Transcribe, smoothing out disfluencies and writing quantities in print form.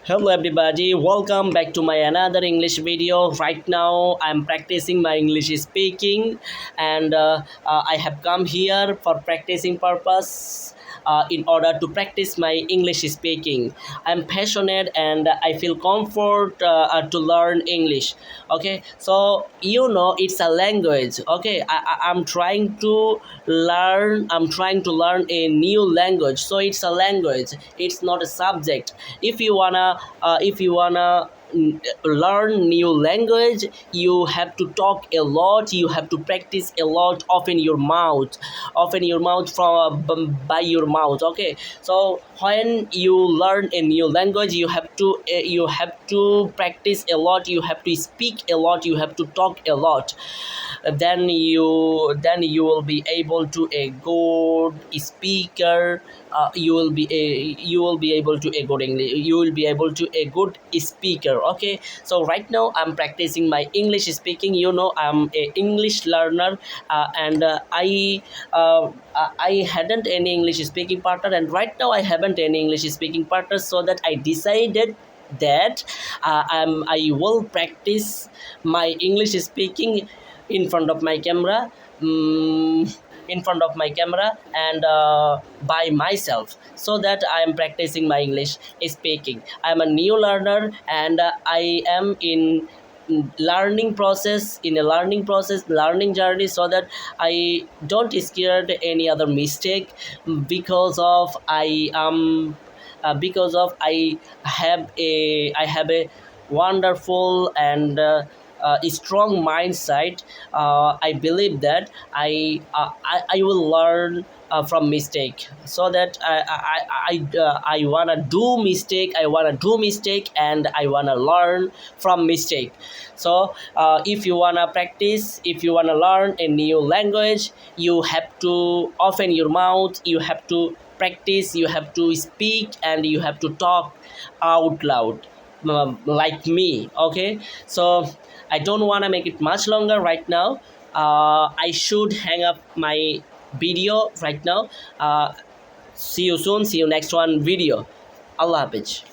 Hello everybody, welcome back to my another English video. Right now I'm practicing my English speaking and I have come here for practicing purpose in order to practice my English speaking. I'm passionate and I feel comfort to learn English. Okay, so it's a language. Okay, I'm trying to learn a new language. So it's a language, it's not a subject. If you wanna learn new language, you have to talk a lot, you have to practice a lot, often your mouth from by your mouth. Okay, so when you learn a new language, you have to practice a lot, you have to speak a lot, you have to talk a lot. Then you will be able to a good speaker. You will be able to a good English, you will be able to a good speaker. Okay, so right now I'm practicing my English speaking. I'm a English learner, and I hadn't any English speaking partner, and right now I haven't any English speaking partner, so that I decided that I will practice my English speaking in front of my camera, um, and by myself, so that I am practicing my English speaking. I am a new learner, and I am in learning journey, so that I don't scared any other mistake, because of I have a wonderful and strong mindset. I believe that I will learn from mistake, so that I wanna do mistake, and I wanna learn from mistake. So if you wanna learn a new language, you have to open your mouth, you have to practice, you have to speak, and you have to talk out loud, like me. Okay, so I don't want to make it much longer right now. I should hang up my video right now. See you soon, see you next one video. Allah Hafiz.